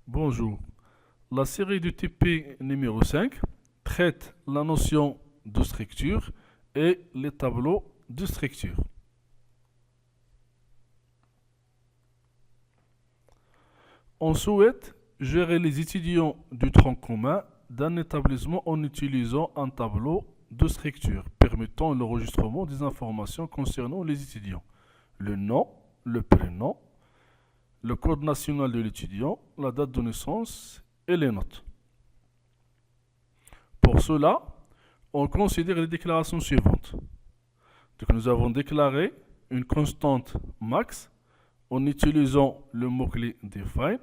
Bonjour. La série du type P numéro 5 traite la notion de structure et les tableaux de structure. On souhaite gérer les étudiants du tronc commun d'un établissement en utilisant un tableau de structure permettant l'enregistrement des informations concernant les étudiants. Le nom, le prénom, le code national de l'étudiant, la date de naissance et les notes. Pour cela, on considère les déclarations suivantes. Donc nous avons déclaré une constante max en utilisant le mot-clé define.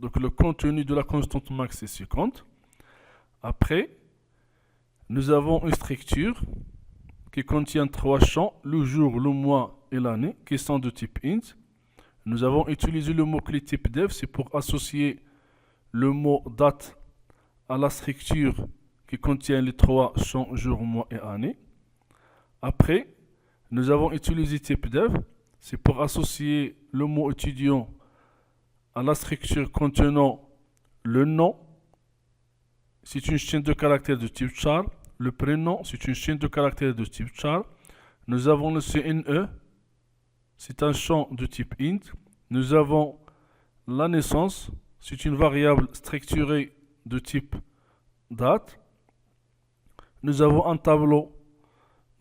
Donc le contenu de la constante max est 50. Après, nous avons une structure qui contient trois champs, le jour, le mois et l'année, qui sont de type int. Nous avons utilisé le mot-clé type def, c'est pour associer le mot date à la structure qui contient les trois champs jour, mois et année. Après, nous avons utilisé type dev, c'est pour associer le mot étudiant à la structure contenant le nom, c'est une chaîne de caractères de type char, le prénom, c'est une chaîne de caractères de type char. Nous avons le CNE, c'est un champ de type int. Nous avons la naissance, c'est une variable structurée de type date. Nous avons un tableau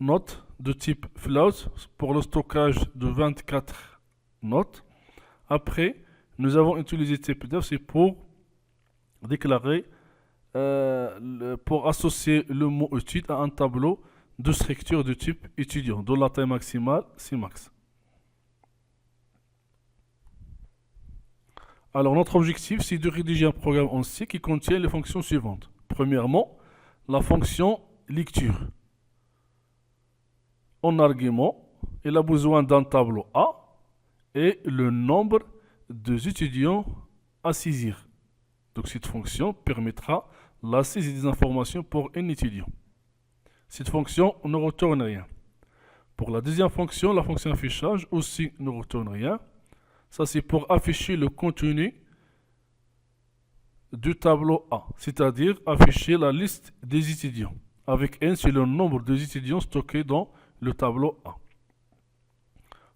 notes de type float pour le stockage de 24 notes. Après, nous avons utilisé type def, c'est pour déclarer, pour associer le mot étude à un tableau de structure de type étudiant, dont la taille maximale, c'est max. Alors, notre objectif, c'est de rédiger un programme en C qui contient les fonctions suivantes. Premièrement, la fonction lecture. En argument, il a besoin d'un tableau A et le nombre des étudiants à saisir. Donc, cette fonction permettra la saisie des informations pour un étudiant. Cette fonction ne retourne rien. Pour la deuxième fonction, la fonction affichage aussi ne retourne rien. Ça, c'est pour afficher le contenu du tableau A, c'est-à-dire afficher la liste des étudiants. Avec n, c'est le nombre des étudiants stockés dans le tableau A.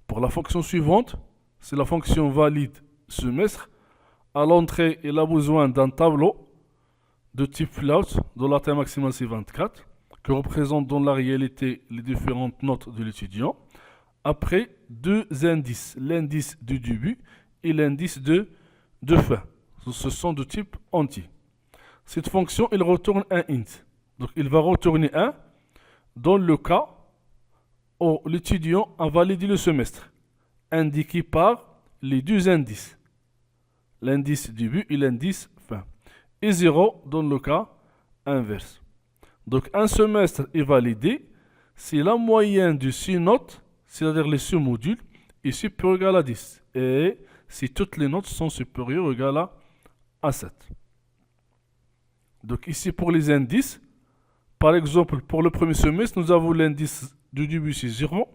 Pour la fonction suivante, c'est la fonction valide semestre. À l'entrée, il a besoin d'un tableau de type float, dont la taille maximale c'est 24, qui représente dans la réalité les différentes notes de l'étudiant. Après, deux indices, l'indice du début et l'indice de fin. Ce sont de type entier. Cette fonction, elle retourne un int. Donc, il va retourner 1 dans le cas où l'étudiant a validé le semestre, indiqué par les deux indices, l'indice début et l'indice fin, et 0 dans le cas inverse. Donc, un semestre est validé si la moyenne de 6 notes, c'est-à-dire les sous-modules, est supérieure ou égale à 10. Et si toutes les notes sont supérieures ou égales à 7. Donc ici pour les indices, par exemple pour le premier semestre, nous avons l'indice du début c'est 0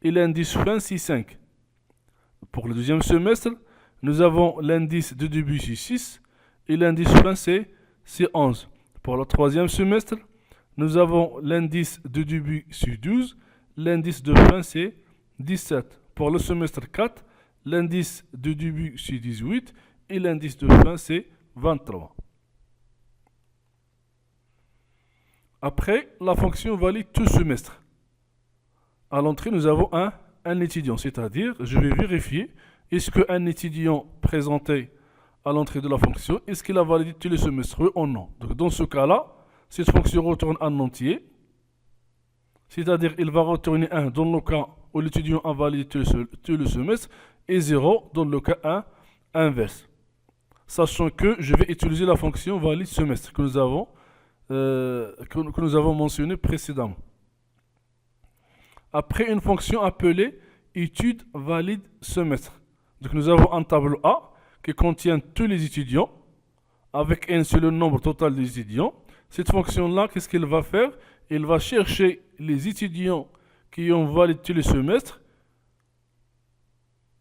et l'indice fin c'est 5. Pour le deuxième semestre, nous avons l'indice de début c'est 6 et l'indice fin c'est 11. Pour le troisième semestre, nous avons l'indice de début c'est 12, l'indice de fin c'est 17. Pour le semestre 4, l'indice de début c'est 18 et l'indice de fin c'est 23. Après, la fonction valide tout semestre. À l'entrée, nous avons un étudiant, c'est-à-dire, je vais vérifier est-ce qu'un étudiant présenté à l'entrée de la fonction, est-ce qu'il a validé tous les semestres, oui ou non. Donc, dans ce cas-là, cette fonction retourne un entier, c'est-à-dire, il va retourner 1 dans le cas où l'étudiant a validé tout le semestre et 0 dans le cas inverse. Sachant que je vais utiliser la fonction valide semestre que nous avons mentionné précédemment. Après, une fonction appelée étude valide semestre. Donc nous avons un tableau A qui contient tous les étudiants avec n c'est le nombre total des étudiants. Cette fonction-là, qu'est-ce qu'elle va faire? Elle va chercher les étudiants qui ont validé tous les semestres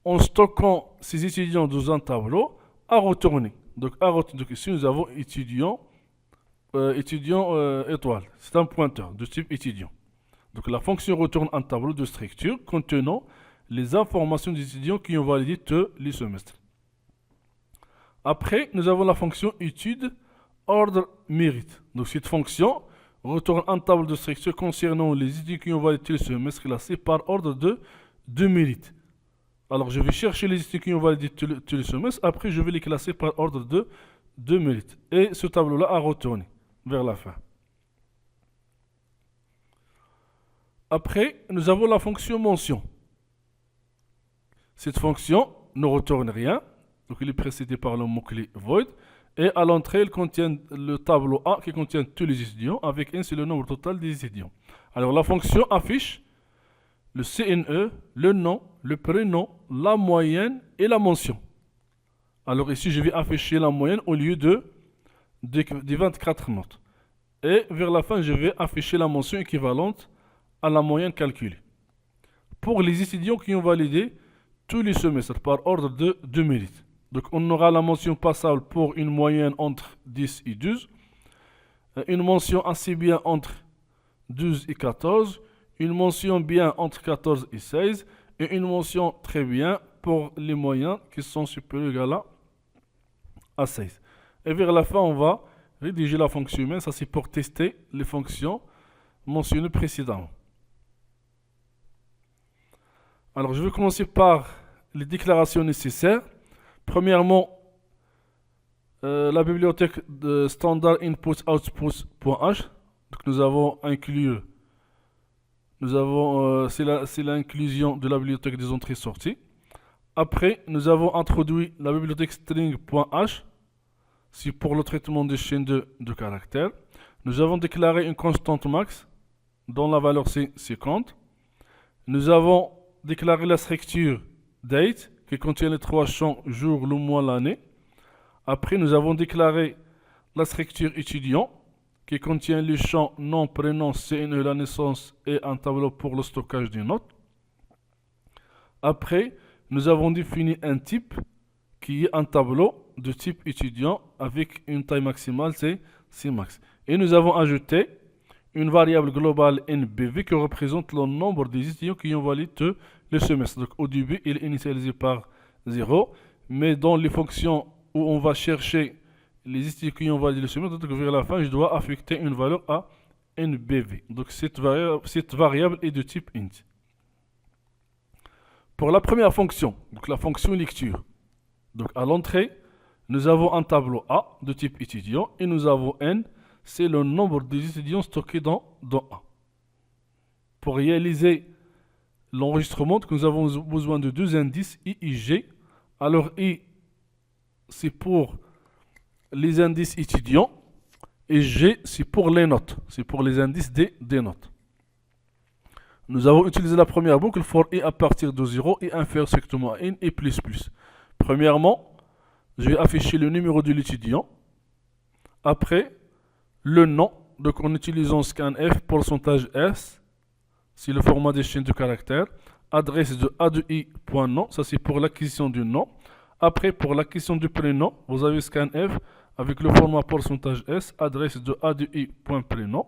en stockant ces étudiants dans un tableau à retourner. Donc à retenir, donc ici nous avons étudiant, étoile. C'est un pointeur de type étudiant. Donc la fonction retourne un tableau de structure contenant les informations des étudiants qui ont validé tous les semestres. Après, nous avons la fonction étude ordre mérite. Donc cette fonction retourne un tableau de structure concernant les étudiants qui ont validé le semestre classés par ordre de mérite. Alors je vais chercher les étudiants qui ont validé tout le semestre, après je vais les classer par ordre de mérite. Et ce tableau-là a retourné vers la fin. Après, nous avons la fonction mention. Cette fonction ne retourne rien, donc il est précédé par le mot-clé void. Et à l'entrée, il contient le tableau A qui contient tous les étudiants avec un seul nombre total des étudiants. Alors la fonction affiche le CNE, le nom, le prénom, la moyenne et la mention. Alors ici, je vais afficher la moyenne au lieu des 24 notes. Et vers la fin, je vais afficher la mention équivalente à la moyenne calculée. Pour les étudiants qui ont validé tous les semestres par ordre de mérite. Donc on aura la mention passable pour une moyenne entre 10 et 12, une mention assez bien entre 12 et 14, une mention bien entre 14 et 16, et une mention très bien pour les moyens qui sont supérieurs ou égal à 16. Et vers la fin, on va rédiger la fonction humaine, ça c'est pour tester les fonctions mentionnées précédemment. Alors je vais commencer par les déclarations nécessaires. Premièrement, la bibliothèque de standard input output.h. Donc nous avons inclus, c'est l'inclusion de la bibliothèque des entrées-sorties. Après, nous avons introduit la bibliothèque string.h. C'est pour le traitement des chaînes de caractères. Nous avons déclaré une constante max dont la valeur c'est 50. Nous avons déclaré la structure date qui contient les trois champs jour, le mois, l'année. Après, nous avons déclaré la structure étudiant qui contient les champs nom, prénom, CNE, la naissance et un tableau pour le stockage des notes. Après, nous avons défini un type qui est un tableau de type étudiant avec une taille maximale, c'est Cmax. Et nous avons ajouté une variable globale NBV qui représente le nombre des étudiants qui ont validé le semestre. Donc au début, il est initialisé par 0, mais dans les fonctions où on va chercher les étudiants qui ont validé le semestre, donc vers la fin, je dois affecter une valeur à NBV. Donc cette variable est de type int. Pour la première fonction, donc la fonction lecture, donc à l'entrée, nous avons un tableau A de type étudiant et nous avons N, c'est le nombre des étudiants stockés dans A. Pour réaliser l'enregistrement, nous avons besoin de deux indices, I et G. Alors I, c'est pour les indices étudiants et G, c'est pour les notes, c'est pour les indices des notes. Nous avons utilisé la première boucle for I à partir de 0 et inférieur strictement à N et plus. Premièrement, je vais afficher le numéro de l'étudiant. Après, le nom, donc en utilisant scanf, pourcentage S, c'est le format des chaînes de caractères. Adresse de A2I.nom, ça c'est pour l'acquisition du nom. Après, pour l'acquisition du prénom, vous avez scanf avec le format pourcentage S, adresse de A2I.prénom.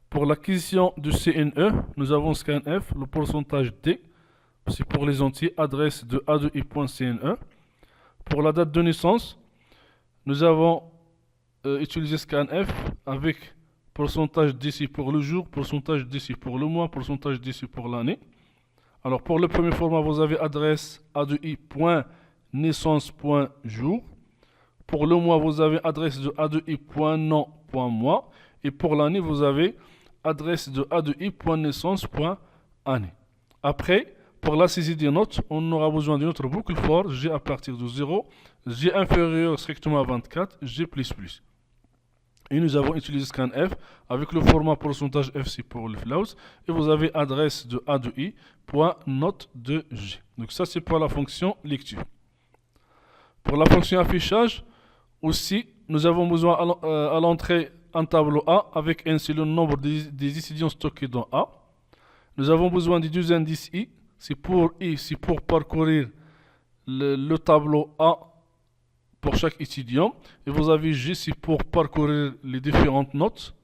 Pour l'acquisition du CNE, nous avons scanf, le pourcentage D, c'est pour les entiers, adresse de A2I.CNE. Pour la date de naissance, nous avons utilisé scanf avec pourcentage d'ici pour le jour, pourcentage d'ici pour le mois, pourcentage d'ici pour l'année. Alors pour le premier format, vous avez adresse A2I.naissance.jour. Pour le mois, vous avez adresse de A2I.nom.mois. Et pour l'année, vous avez adresse de A2I.naissance.année. Après, pour la saisie des notes, on aura besoin d'une autre boucle for G à partir de 0, G inférieur strictement à 24, G++. Et nous avons utilisé scanf avec le format pourcentage FC pour le flows. Et vous avez adresse de A2I.note de G. Donc ça, c'est pour la fonction lecture. Pour la fonction affichage, aussi, nous avons besoin à l'entrée un tableau A avec ainsi le nombre des étudiants stockés dans A. Nous avons besoin des deux indices I. C'est pour parcourir le tableau A pour chaque étudiant. Et vous avez G, c'est pour parcourir les différentes notes.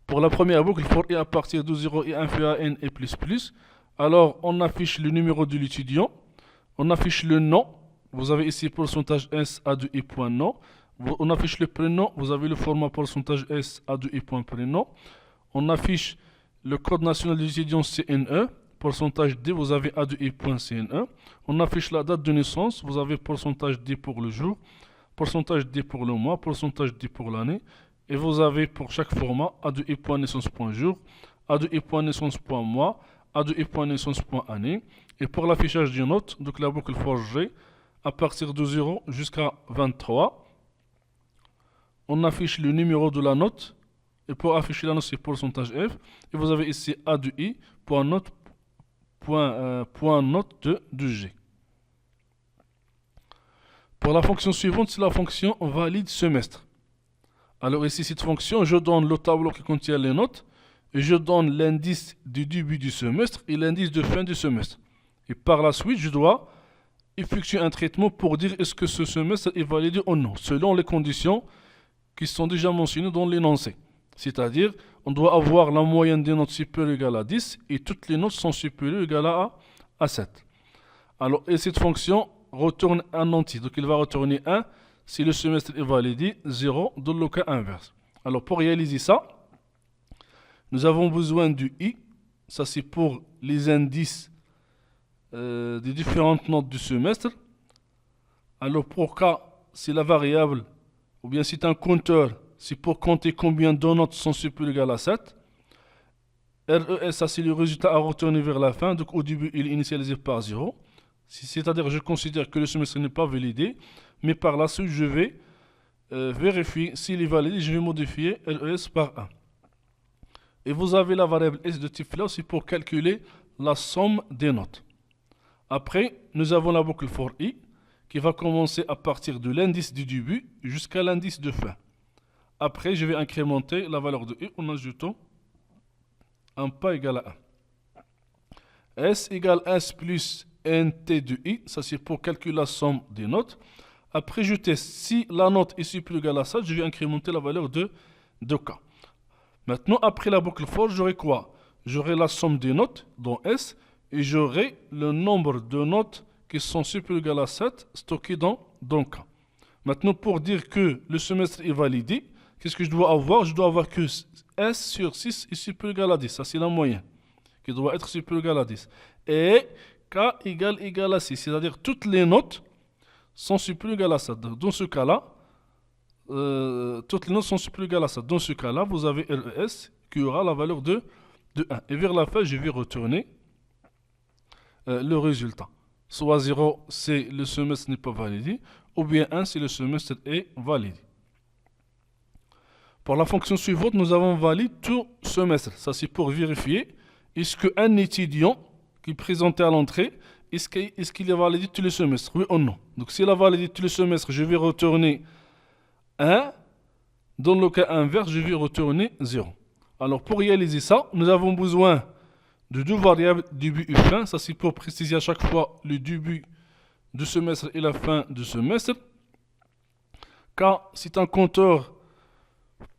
Pour la première boucle, for i à partir de 0 et inférieur à n et plus plus. Alors, on affiche le numéro de l'étudiant. On affiche le nom. Vous avez ici pourcentage S A2i point nom. On affiche le prénom. Vous avez le format pourcentage S A2i point prénom. On affiche le code national de l'étudiant CNE. Pourcentage D, vous avez A2i point CNE. On affiche la date de naissance. Vous avez pourcentage D pour le jour. Pourcentage D pour le mois. Pourcentage D pour l'année. Et vous avez pour chaque format A2i.naissance.jour, A2i.naissance.mois, A2i.naissance.année. Et pour l'affichage des notes, donc la boucle for G, à partir de 0 jusqu'à 23, on affiche le numéro de la note. Et pour afficher la note, c'est pourcentage F. Et vous avez ici A2i, point note de G. Pour la fonction suivante, c'est la fonction valide semestre. Alors ici, cette fonction, je donne le tableau qui contient les notes et je donne l'indice du début du semestre et l'indice de fin du semestre. Et par la suite, je dois effectuer un traitement pour dire est-ce que ce semestre est validé ou non, selon les conditions qui sont déjà mentionnées dans l'énoncé. C'est-à-dire, on doit avoir la moyenne des notes supérieure ou égale à 10 et toutes les notes sont supérieures ou égales à 7. Alors, et cette fonction retourne un entier. Donc, il va retourner 1. Si le semestre est validé, 0 dans le cas inverse. Alors pour réaliser ça, nous avons besoin du I. Ça c'est pour les indices des différentes notes du semestre. Alors pour K, c'est la variable, ou bien c'est un compteur, c'est pour compter combien de notes sont supérieures ou égales à 7. RES, ça c'est le résultat à retourner vers la fin. Donc au début, il est initialisé par 0. C'est-à-dire je considère que le semestre n'est pas validé. Mais par la suite, je vais vérifier s'il est validé. Je vais modifier RES par 1. Et vous avez la variable S de type float, c'est pour calculer la somme des notes. Après, nous avons la boucle for I qui va commencer à partir de l'indice du début jusqu'à l'indice de fin. Après, je vais incrémenter la valeur de I en ajoutant un pas égal à 1. S égale S plus NT de I, ça c'est pour calculer la somme des notes. Après, je teste si la note est supérieure ou égale à 7, je vais incrémenter la valeur de K. Maintenant, après la boucle for, j'aurai quoi? J'aurai la somme des notes dans S et j'aurai le nombre de notes qui sont supérieures ou égales à 7 stockées dans K. Maintenant, pour dire que le semestre est validé, qu'est-ce que je dois avoir? Je dois avoir que S sur 6 est supérieur ou égal à 10. Ça, c'est la moyenne qui doit être supérieure ou égale à 10. Et K égale à 6, c'est-à-dire toutes les notes sont supérieures ou égales à 7. Dans ce cas-là, toutes les notes sont supérieures ou égales à 7. Dans ce cas-là, vous avez RES qui aura la valeur de 1. Et vers la fin, je vais retourner le résultat. Soit 0 si le semestre n'est pas validé, ou bien 1 si le semestre est validé. Pour la fonction suivante, nous avons validé tout semestre. Ça, c'est pour vérifier est-ce qu'un étudiant qui est présenté à l'entrée, est-ce qu'il est validé tous les semestres? Oui ou non? Donc s'il a validé tous les semestres, je vais retourner 1. Dans le cas inverse, je vais retourner 0. Alors pour réaliser ça, nous avons besoin de deux variables, début et fin. Ça c'est pour préciser à chaque fois le début du semestre et la fin du semestre. K, c'est un compteur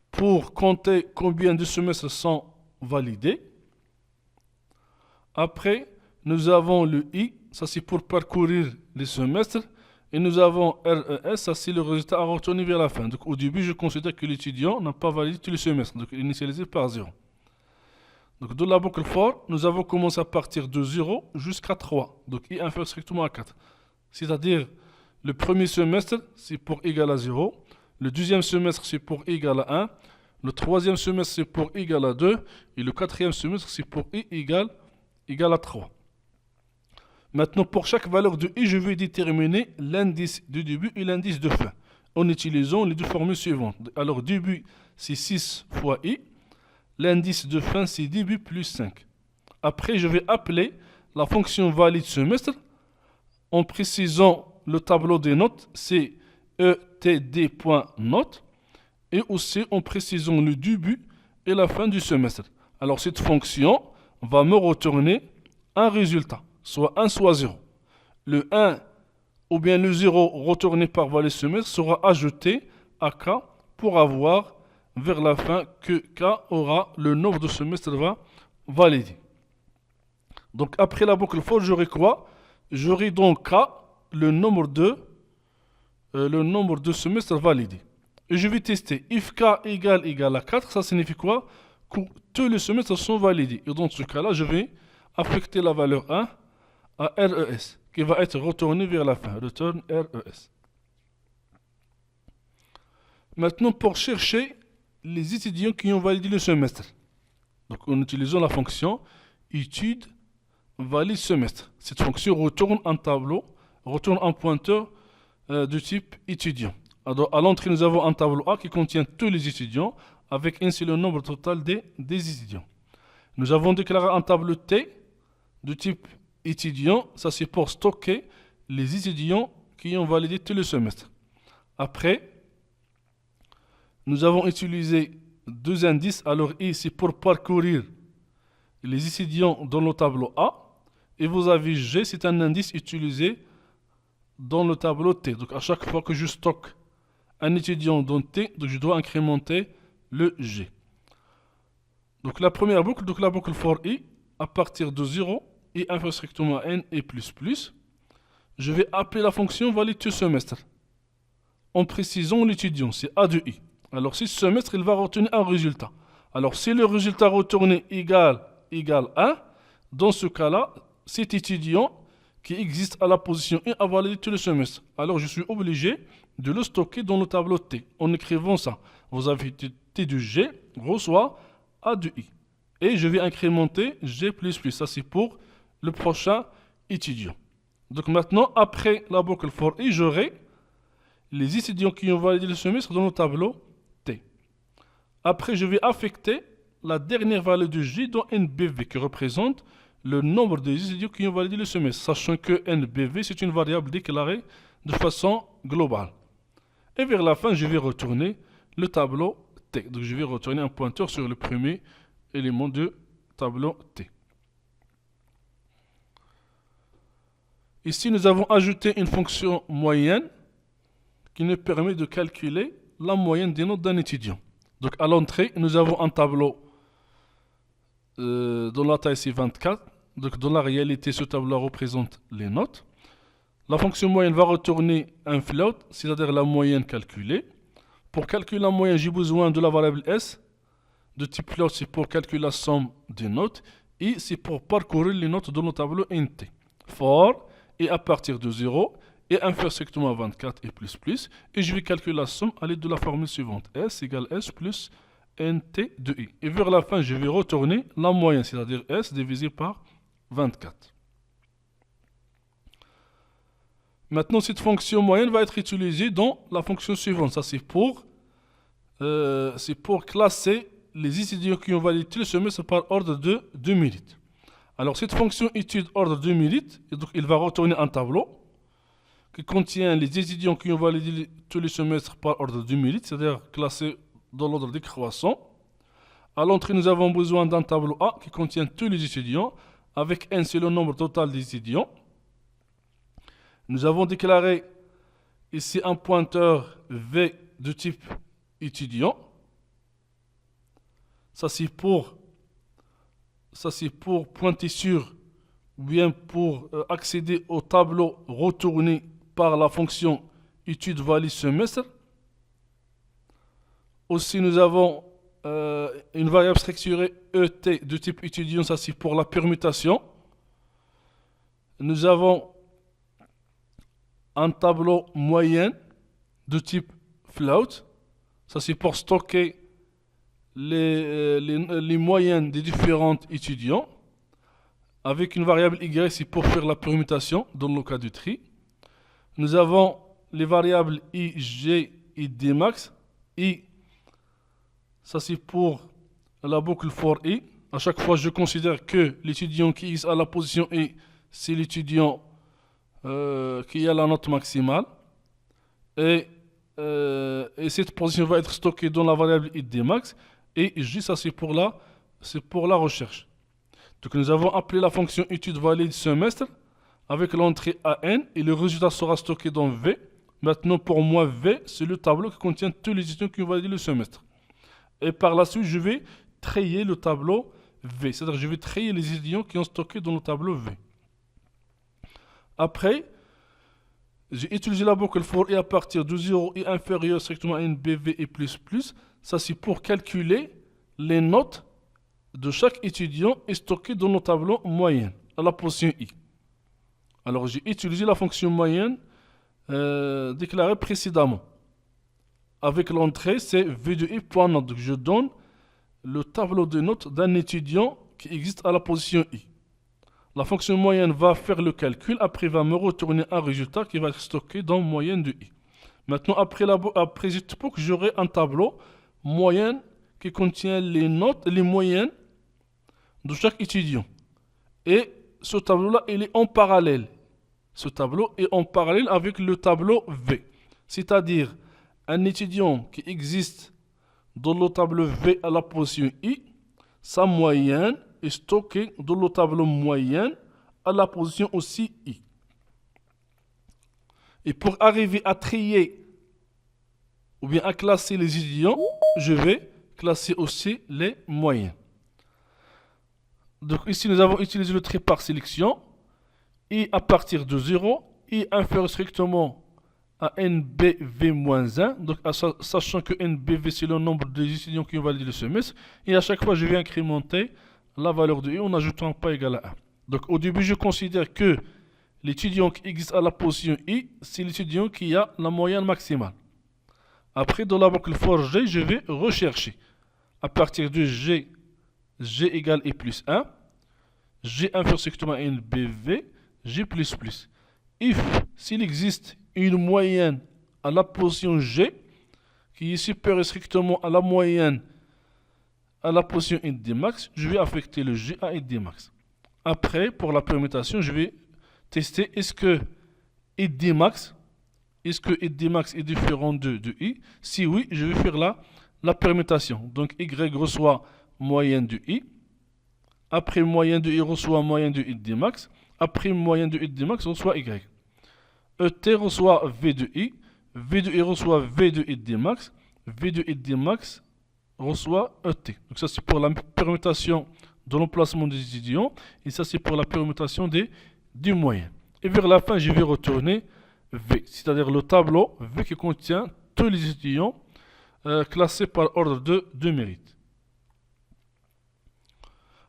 pour compter combien de semestres sont validés. Après, nous avons le I, ça c'est pour parcourir les semestres. Et nous avons RES, ça c'est le résultat à retourner vers la fin. Donc au début, je considère que l'étudiant n'a pas validé tous les semestres. Donc initialisé par 0. Donc dans la boucle for, nous avons commencé à partir de 0 jusqu'à 3. Donc I inférieur strictement à 4. C'est-à-dire, le premier semestre, c'est pour égal à 0. Le deuxième semestre, c'est pour égal à 1. Le troisième semestre, c'est pour égal à 2. Et le quatrième semestre, c'est pour I égal à 3. Maintenant, pour chaque valeur de I, je vais déterminer l'indice de début et l'indice de fin en utilisant les deux formules suivantes. Alors, début, c'est 6 fois I. L'indice de fin, c'est début plus 5. Après, je vais appeler la fonction valide semestre en précisant le tableau des notes, c'est etd.note, et aussi en précisant le début et la fin du semestre. Alors, cette fonction va me retourner un résultat, soit 1, soit 0. Le 1 ou bien le 0 retourné par valide semestre sera ajouté à K pour avoir vers la fin que K aura le nombre de semestres validé. Donc après la boucle for, j'aurai quoi? J'aurai donc K le nombre de semestres validés. Et je vais tester. If K égale à 4, ça signifie quoi? Que tous les semestres sont validés. Et dans ce cas-là, je vais affecter la valeur 1 à RES, qui va être retourné vers la fin. Return RES. Maintenant, pour chercher les étudiants qui ont validé le semestre. Donc, en utilisant la fonction étude valide semestre. Cette fonction retourne un tableau, retourne un pointeur du type étudiant. Alors, à l'entrée, nous avons un tableau A qui contient tous les étudiants avec ainsi le nombre total des étudiants. Nous avons déclaré un tableau T de type étudiant. Ça, c'est pour stocker les étudiants qui ont validé tout le semestre. Après, nous avons utilisé deux indices. Alors, I, c'est pour parcourir les étudiants dans le tableau A. Et vous avez G, c'est un indice utilisé dans le tableau T. Donc, à chaque fois que je stocke un étudiant dans T, donc je dois incrémenter le G. Donc, la première boucle, donc la boucle for I, à partir de 0, I inférieur strictement à N et plus, je vais appeler la fonction valide tout semestre. En précisant l'étudiant, c'est A de I. Alors, si ce semestre, il va retenir un résultat. Alors, si le résultat retourné égale 1, dans ce cas-là, cet étudiant qui existe à la position 1 a validé tout le semestre. Alors, je suis obligé de le stocker dans le tableau T. En écrivant ça, vous avez T de G reçoit A de I. Et je vais incrémenter G++. Ça, c'est pour le prochain étudiant. Donc maintenant, après la boucle for I, j'aurai les étudiants qui ont validé le semestre dans le tableau T. Après, je vais affecter la dernière valeur de J dans NBV qui représente le nombre des étudiants qui ont validé le semestre, sachant que NBV, c'est une variable déclarée de façon globale. Et vers la fin, je vais retourner le tableau T. Donc, je vais retourner un pointeur sur le premier élément du tableau T. Ici, nous avons ajouté une fonction moyenne qui nous permet de calculer la moyenne des notes d'un étudiant. Donc, à l'entrée, nous avons un tableau dont la taille c'est 24. Donc, dans la réalité, ce tableau représente les notes. La fonction moyenne va retourner un float, c'est-à-dire la moyenne calculée. Pour calculer la moyenne, j'ai besoin de la variable S. De type float, c'est pour calculer la somme des notes. Et c'est pour parcourir les notes dans le tableau int. For, et à partir de 0, et inférieur strictement à 24 et plus. Et je vais calculer la somme à l'aide de la formule suivante. S égale S plus nt de I. Et vers la fin, je vais retourner la moyenne, c'est-à-dire S divisé par 24. Maintenant, cette fonction moyenne va être utilisée dans la fonction suivante. Ça, c'est pour classer les étudiants qui ont validé le semestre par ordre de mérite. Alors, cette fonction étude ordre de mérite, et donc il va retourner un tableau qui contient les étudiants qui ont validé tous les semestres par ordre de mérite, c'est-à-dire classés dans l'ordre décroissant. À l'entrée, nous avons besoin d'un tableau A qui contient tous les étudiants, avec N, c'est le nombre total des étudiants. Nous avons déclaré ici un pointeur V de type étudiant. Ça, c'est pour pointer sur, ou bien pour accéder au tableau retourné par la fonction étude valide semestre. Aussi, nous avons une variable structurée ET de type étudiant, ça c'est pour la permutation. Nous avons un tableau moyenne de type float, ça c'est pour stocker les moyennes des différents étudiants. Avec une variable Y, c'est pour faire la permutation dans le cas du tri. Nous avons les variables I, G et D max. I, ça c'est pour la boucle for I. À chaque fois, je considère que l'étudiant qui est à la position I, c'est l'étudiant qui a la note maximale. Et cette position va être stockée dans la variable I, D max. Et J, ça c'est pour la recherche. Donc nous avons appelé la fonction étude valide semestre avec l'entrée AN et le résultat sera stocké dans V. Maintenant, pour moi, V, c'est le tableau qui contient tous les étudiants qui ont validé le semestre. Et par la suite, je vais trier le tableau V. C'est-à-dire je vais trier les étudiants qui ont stocké dans le tableau V. Après, j'ai utilisé la boucle for i à partir de 0 et inférieur strictement à NBV et plus. Ça, c'est pour calculer les notes de chaque étudiant et stocké dans le tableau moyenne à la position I. Alors, j'ai utilisé la fonction moyenne déclarée précédemment. Avec l'entrée, c'est V de I.note. Donc, je donne le tableau de notes d'un étudiant qui existe à la position I. La fonction moyenne va faire le calcul, après va me retourner un résultat qui va être stocké dans moyenne de I. Maintenant, après cette boucle, j'aurai un tableau moyenne qui contient les notes, les moyennes de chaque étudiant. Et ce tableau-là, il est en parallèle. Ce tableau est en parallèle avec le tableau V. C'est-à-dire, un étudiant qui existe dans le tableau V à la position I, sa moyenne est stockée dans le tableau moyenne à la position aussi I. Et pour arriver à trier ou bien à classer les étudiants, je vais classer aussi les moyennes. Donc ici, nous avons utilisé le trait par sélection. I à partir de 0, I inférieur strictement à NBV-1. Donc, sachant que NBV, c'est le nombre des étudiants qui ont validé le semestre. Et à chaque fois, je vais incrémenter la valeur de I en ajoutant pas égal à 1. Donc, au début, je considère que l'étudiant qui existe à la position I, c'est l'étudiant qui a la moyenne maximale. Après, dans la boucle for G, je vais rechercher. À partir de G, G égale I plus 1. G inférieur strictement à NBV, G plus plus. If, s'il existe une moyenne à la position G, qui est supérieure strictement à la moyenne à la position ID max, je vais affecter le G à ID max. Après, pour la permutation, je vais tester est-ce que ID max est différent de I. Si oui, je vais faire la permutation. Donc Y reçoit moyenne de I. Après moyenne de I reçoit moyenne de ID max. Après moyenne de ID max reçoit Y. ET reçoit V de I. V de I reçoit V de ID max. V de ID max reçoit ET. Donc ça c'est pour la permutation de l'emplacement des étudiants. Et ça c'est pour la permutation du moyen. Et vers la fin, je vais retourner V. C'est-à-dire le tableau V qui contient tous les étudiants classés par ordre de mérite.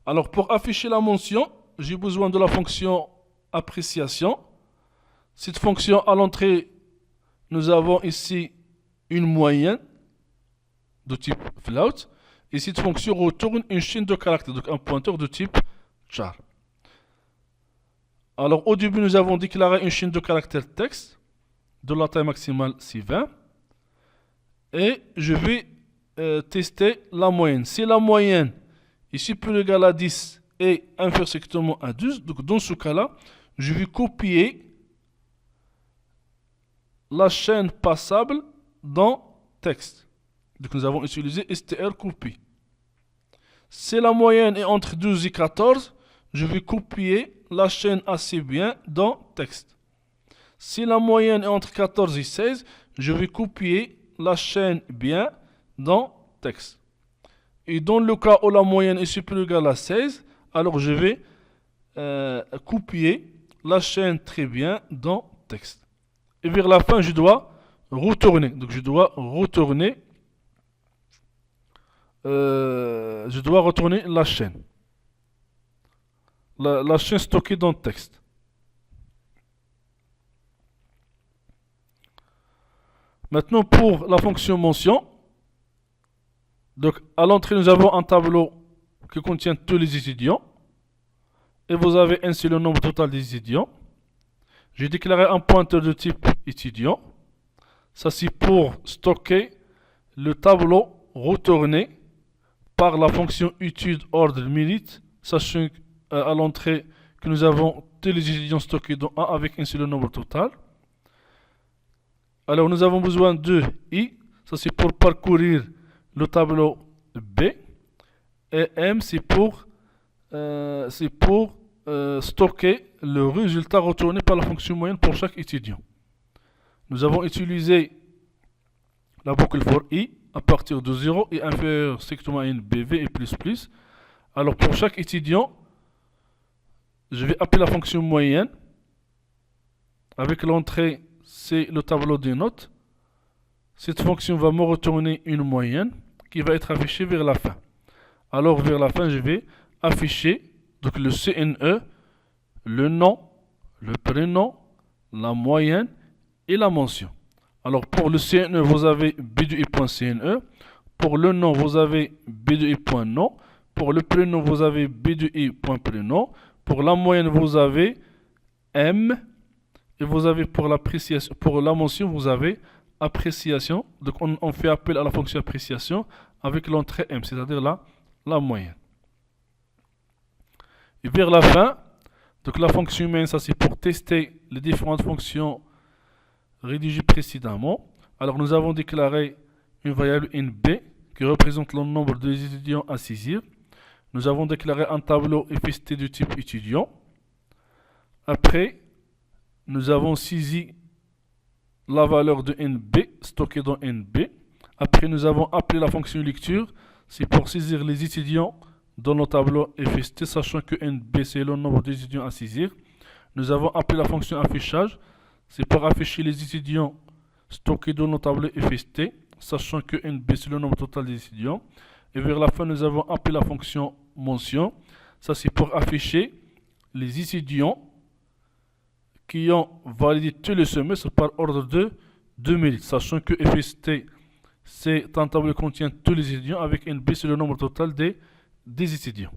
Alors pour afficher la mention, j'ai besoin de la fonction appréciation. Cette fonction à l'entrée, nous avons ici une moyenne de type float. Et cette fonction retourne une chaîne de caractères, donc un pointeur de type char. Alors au début, nous avons déclaré une chaîne de caractères texte de la taille maximale c'est 20. Et je vais tester la moyenne. Si la moyenne est supérieure ou égale à 10 et inférieure strictement à 12, donc dans ce cas-là, je vais copier la chaîne passable dans texte. Donc nous avons utilisé str copy. Si la moyenne est entre 12 et 14, je vais copier la chaîne assez bien dans texte. Si la moyenne est entre 14 et 16, je vais copier la chaîne bien dans texte. Et dans le cas où la moyenne est supérieure ou égale à 16, alors je vais copier la chaîne très bien dans texte. Et vers la fin, je dois retourner. Donc je dois retourner la chaîne. La chaîne stockée dans le texte. Maintenant, pour la fonction mention, donc à l'entrée, nous avons un tableau qui contient tous les étudiants. Et vous avez ainsi le nombre total des étudiants. J'ai déclaré un pointeur de type étudiant. Ça, c'est pour stocker le tableau retourné par la fonction étude ordre mérite, sachant à l'entrée que nous avons tous les étudiants stockés dans A avec ainsi le nombre total. Alors nous avons besoin de I, ça c'est pour parcourir le tableau B, et M c'est pour stocker le résultat retourné par la fonction moyenne pour chaque étudiant. Nous avons utilisé la boucle for i à partir de 0 et inférieur strictement à n bv et plus. Alors pour chaque étudiant, je vais appeler la fonction moyenne. Avec l'entrée, c'est le tableau des notes. Cette fonction va me retourner une moyenne qui va être affichée vers la fin. Alors vers la fin, je vais afficher donc le CNE, le nom, le prénom, la moyenne et la mention. Alors pour le CNE, vous avez b2i.cne. Pour le nom, vous avez b2i.nom. Pour le prénom, vous avez b2i.prénom. Pour la moyenne, vous avez m. Et vous avez pour la mention, vous avez appréciation. Donc on fait appel à la fonction appréciation avec l'entrée m, c'est-à-dire la moyenne. Et vers la fin, donc la fonction main, ça c'est pour tester les différentes fonctions rédigées précédemment. Alors nous avons déclaré une variable nb qui représente le nombre des étudiants à saisir. Nous avons déclaré un tableau FST de type étudiant. Après, nous avons saisi la valeur de nb stockée dans nb. Après, nous avons appelé la fonction lecture. C'est pour saisir les étudiants dans le tableau FST, sachant que nb c'est le nombre d'étudiants à saisir. Nous avons appelé la fonction affichage. C'est pour afficher les étudiants stockés dans le tableau FST, sachant que nb c'est le nombre total des étudiants. Et vers la fin, nous avons appelé la fonction mention. Ça, c'est pour afficher les étudiants qui ont validé tous les semestres par ordre de mérite, sachant que FST, c'est un tableau qui contient tous les étudiants, avec NB, c'est le nombre total des étudiants.